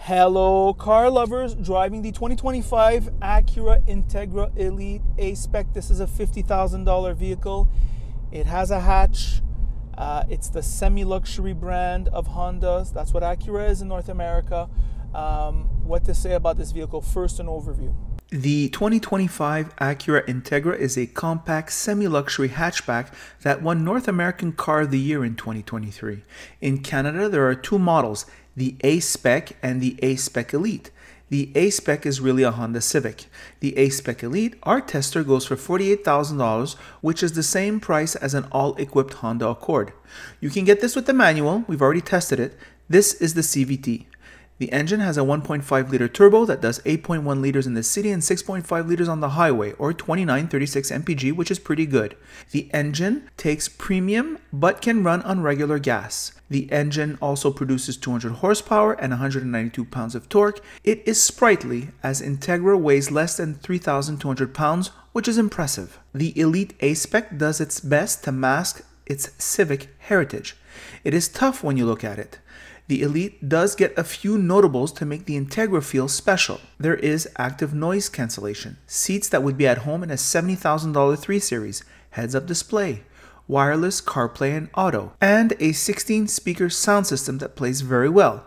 Hello car lovers, driving the 2025 Acura Integra Elite Aspec. This is a $50,000 vehicle. It has a hatch. It's the semi-luxury brand of Hondas. That's what Acura is in North America. What to say about this vehicle? First, an overview. The 2025 Acura Integra is a compact semi-luxury hatchback that won North American Car of the Year in 2023. In Canada, there are two models, the Aspec and the Aspec Elite. The Aspec is really a Honda Civic. The Aspec Elite, our tester, goes for $48,000, which is the same price as an all-equipped Honda Accord. You can get this with the manual. We've already tested it. This is the CVT. The engine has a 1.5-liter turbo that does 8.1 liters in the city and 6.5 liters on the highway, or 2936 mpg, which is pretty good. The engine takes premium but can run on regular gas. The engine also produces 200 horsepower and 192 pounds of torque. It is sprightly, as Integra weighs less than 3,200 pounds, which is impressive. The Elite Aspec does its best to mask its Civic heritage. It is tough when you look at it. The Elite does get a few notables to make the Integra feel special. There is active noise cancellation, seats that would be at home in a $70,000 3 Series, heads-up display, wireless CarPlay and Auto, and a 16-speaker sound system that plays very well.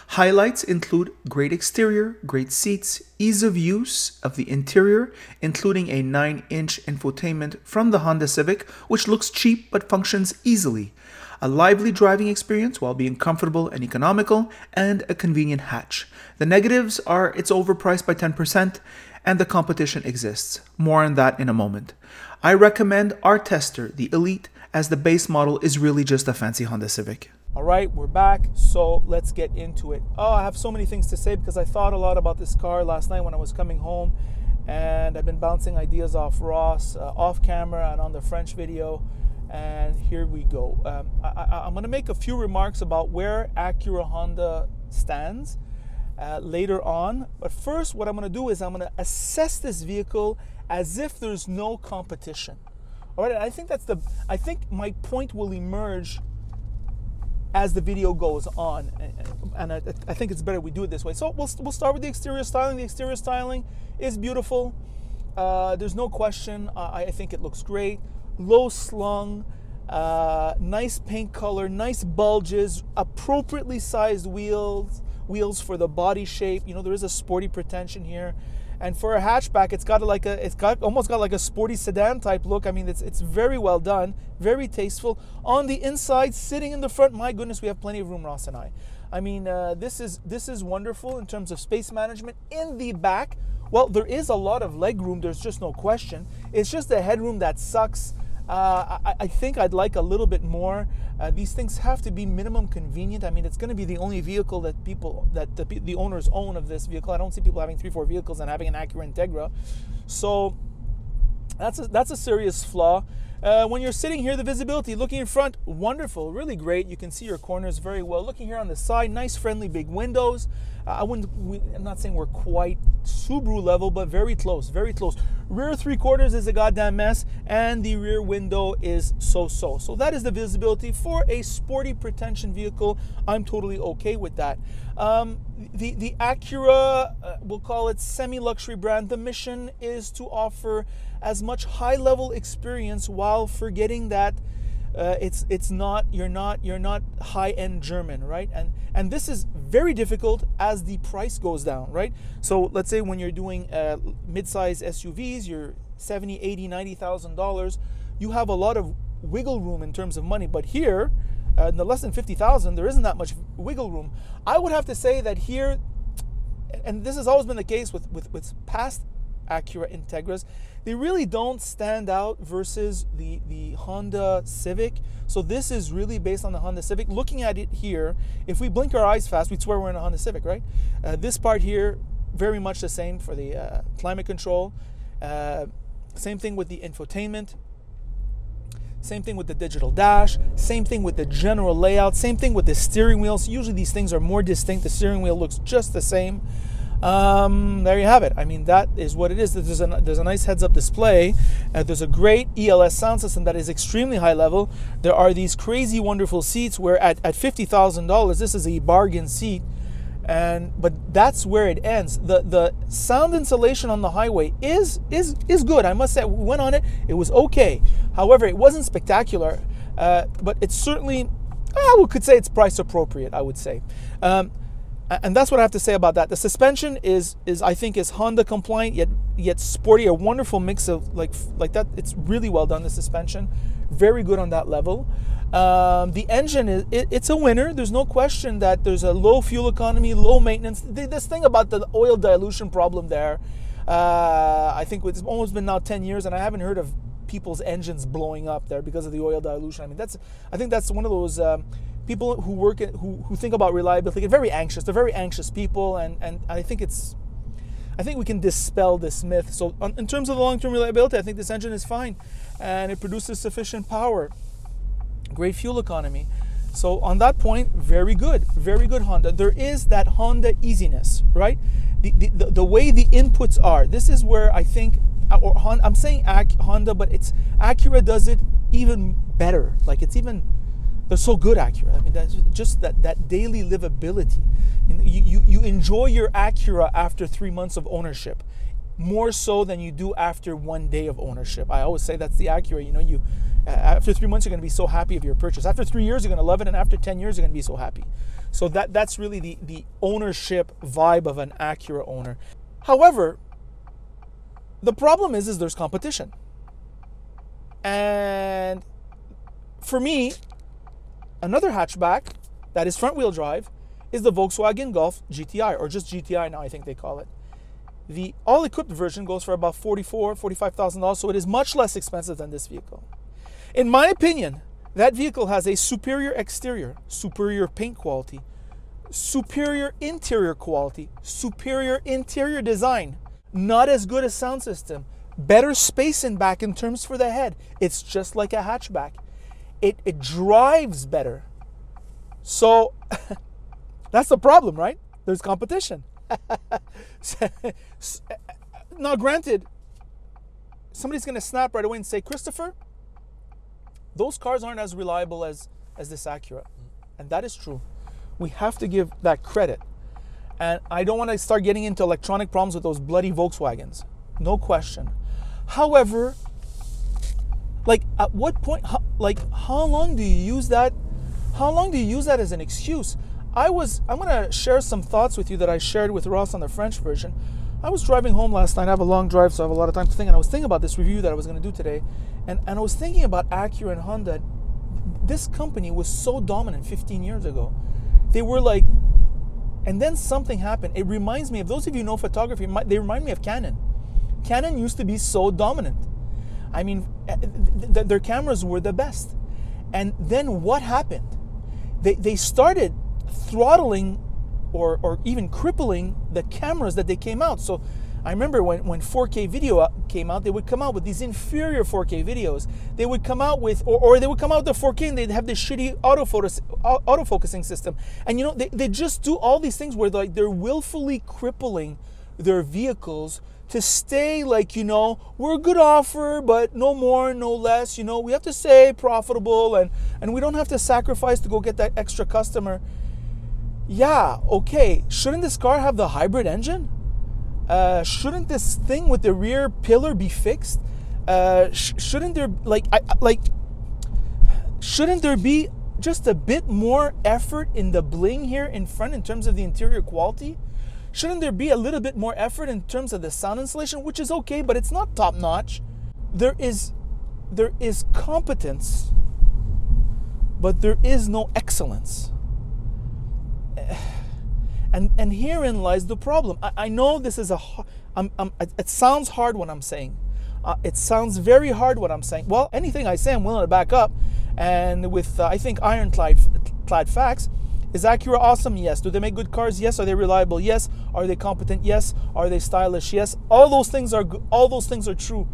Highlights include great exterior, great seats, ease of use of the interior, including a 9-inch infotainment from the Honda Civic, which looks cheap but functions easily, a lively driving experience while being comfortable and economical, and a convenient hatch. The negatives are it's overpriced by 10% and the competition exists. More on that in a moment. I recommend our tester, the Elite, as the base model is really just a fancy Honda Civic. All right, we're back, so let's get into it. I have so many things to say because I thought a lot about this car last night when I was coming home, and I've been bouncing ideas off Ross, off camera and on the French video. And here we go. I'm going to make a few remarks about where Acura Honda stands later on. But first, what I'm going to do is I'm going to assess this vehicle as if there's no competition. All right. I think my point will emerge as the video goes on, and I think it's better we do it this way. So we'll start with the exterior styling. The exterior styling is beautiful. There's no question. I think it looks great. Low slung, nice paint color, nice bulges, appropriately sized wheels for the body shape. You know, there is a sporty pretension here, and for a hatchback, it's almost got like a sporty sedan type look. I mean, it's very well done, very tasteful. On the inside, sitting in the front, my goodness, we have plenty of room, Ross and I. I mean, this is wonderful in terms of space management. In the back, well, there is a lot of leg room. There's just no question. It's just the headroom that sucks. I think I'd like a little bit more. These things have to be minimum convenient. I mean, it's going to be the only vehicle that the owners own of this vehicle. I don't see people having 3-4 vehicles and having an Acura Integra. So that's a serious flaw. When you're sitting here, the visibility, looking in front, wonderful, really great. You can see your corners very well. Looking here on the side, nice, friendly, big windows. I'm not saying we're quite Subaru level, but very close, very close. Rear 3/4 is a goddamn mess, and the rear window is so-so. So that is the visibility for a sporty pretension vehicle. I'm totally okay with that. The Acura, we'll call it semi-luxury brand. The mission is to offer as much high-level experience while forgetting that you're not high-end German, right? And this is very difficult as the price goes down, right? So let's say when you're doing mid-size SUVs, you're $70,000, $80,000, $90,000, you have a lot of wiggle room in terms of money. But here, in the less than $50,000, there isn't that much wiggle room. I would have to say that here, and this has always been the case with past Acura Integras, they really don't stand out versus the Honda Civic. So this is really based on the Honda Civic. Looking at it here, if we blink our eyes fast, we'd swear we're in a Honda Civic, right? This part here, very much the same for the climate control. Same thing with the infotainment. Same thing with the digital dash. Same thing with the general layout. Same thing with the steering wheel. So usually these things are more distinct. The steering wheel looks just the same. There you have it. I mean, that is what it is. There's a nice heads-up display. There's a great ELS sound system that is extremely high level. There are these crazy, wonderful seats where at $50,000, this is a bargain seat. But that's where it ends. The sound insulation on the highway is good. I must say, we went on it. It was okay. However, it wasn't spectacular, but it's certainly, we could say it's price appropriate, I would say. And that's what I have to say about that. The suspension is I think is Honda compliant, yet sporty. A wonderful mix of like that. It's really well done. The suspension, very good on that level. The engine it's a winner. There's no question that there's a low fuel economy, low maintenance. This thing about the oil dilution problem there, I think it's almost been now 10 years, and I haven't heard of people's engines blowing up there because of the oil dilution. I mean, I think that's one of those people who think about reliability get very anxious. They're very anxious people, and I think we can dispel this myth. So in terms of the long-term reliability, I think this engine is fine, and it produces sufficient power. Great fuel economy. So on that point, very good Honda. There is that Honda easiness, right? The way the inputs are. This is where I think, or I'm saying Honda, but it's Acura does it even better. Like they're so good, Acura. I mean, that's just that daily livability. You enjoy your Acura after 3 months of ownership, more so than you do after 1 day of ownership. I always say that's the Acura. After 3 months, you're going to be so happy of your purchase. After 3 years, you're going to love it, and after 10 years, you're going to be so happy. So that's really the ownership vibe of an Acura owner. However, the problem is there's competition. And for me, another hatchback that is front-wheel drive is the Volkswagen Golf GTI, or just GTI now, I think they call it. The all-equipped version goes for about $45,000, so it is much less expensive than this vehicle. In my opinion, that vehicle has a superior exterior, superior paint quality, superior interior quality, superior interior design, not as good a sound system, better space in back in terms for the head. It's just like a hatchback. It drives better. So that's the problem, right? There's competition. Now, granted, somebody's going to snap right away and say, Christopher, those cars aren't as reliable as this Acura. And that is true. We have to give that credit. And I don't want to start getting into electronic problems with those bloody Volkswagens. No question. However, at what point, how long do you use that? How long do you use that as an excuse? I'm going to share some thoughts with you that I shared with Ross on the French version. I was driving home last night. I have a long drive, so I have a lot of time to think. And I was thinking about this review that I was going to do today. And I was thinking about Acura and Honda. This company was so dominant 15 years ago. They were like, and then something happened. It reminds me of, those of you who know photography, they remind me of Canon. Canon used to be so dominant. I mean, their cameras were the best. And then what happened? They started throttling or even crippling the cameras that they came out. So I remember when 4K video came out, they would come out with these inferior 4K videos. They would come out with, or they would come out with the 4K and they'd have this shitty autofocusing system. And they just do all these things where they're willfully crippling their vehicles to stay we're a good offer, but no more, no less. We have to stay profitable and we don't have to sacrifice to go get that extra customer. Yeah, okay. Shouldn't this car have the hybrid engine? Shouldn't this thing with the rear pillar be fixed? Shouldn't there shouldn't there be just a bit more effort in the bling here in front in terms of the interior quality? Shouldn't there be a little bit more effort in terms of the sound insulation, which is okay, but it's not top notch? There is competence, but there is no excellence. And herein lies the problem. I know this is it sounds hard what I'm saying. It sounds very hard what I'm saying. Well, anything I say, I'm willing to back up. And with, I think, ironclad facts, is Acura awesome? Yes. Do they make good cars? Yes. Are they reliable? Yes. Are they competent? Yes. Are they stylish? Yes. All those things are true.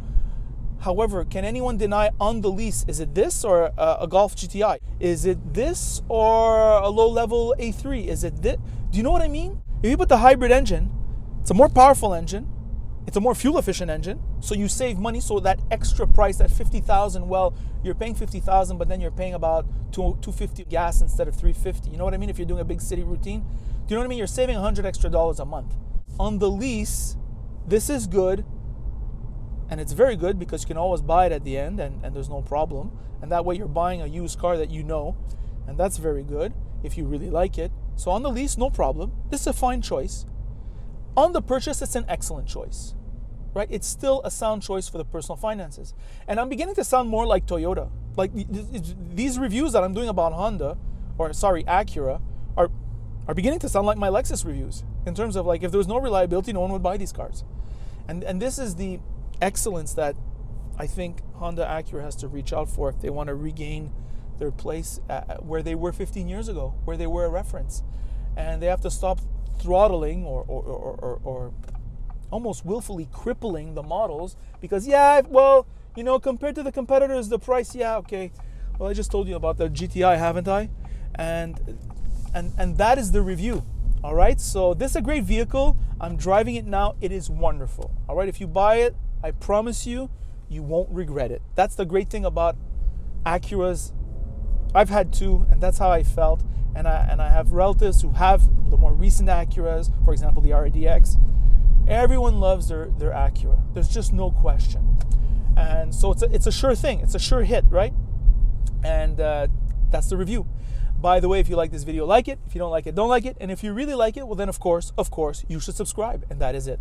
However, can anyone deny on the lease, is it this or a Golf GTI? Is it this or a low-level A3? Is it this? Do you know what I mean? If you put the hybrid engine, it's a more powerful engine. It's a more fuel-efficient engine. So you save money. So that extra price, that $50,000, well, you're paying $50,000, but then you're paying about $250 gas instead of $350. You know what I mean? If you're doing a big city routine, Do you know what I mean? You're saving $100 extra a month. On the lease, this is good, and it's very good because you can always buy it at the end, and there's no problem. And that way you're buying a used car that you know, and that's very good if you really like it. So on the lease, no problem. This is a fine choice. On the purchase, it's an excellent choice, right? It's still a sound choice for the personal finances. And I'm beginning to sound more like Toyota. Like these reviews that I'm doing about Acura are beginning to sound like my Lexus reviews in terms of like, if there was no reliability, no one would buy these cars. And this is the excellence that I think Honda Acura has to reach out for if they want to regain their place where they were 15 years ago, where they were a reference. And they have to stop throttling or almost willfully crippling the models because, yeah, well, you know, compared to the competitors, the price, yeah, okay. Well, I just told you about the GTI, haven't I? And that is the review. All right, so this is a great vehicle. I'm driving it now. It is wonderful. All right, if you buy it, I promise you, you won't regret it. That's the great thing about Acuras. I've had two, and that's how I felt. And I have relatives who have the more recent Acuras, for example, the RDX. Everyone loves their Acura. There's just no question. And so it's a sure thing. It's a sure hit, right? And that's the review. By the way, if you like this video, like it. If you don't like it, don't like it. And if you really like it, well then, of course, you should subscribe. And that is it.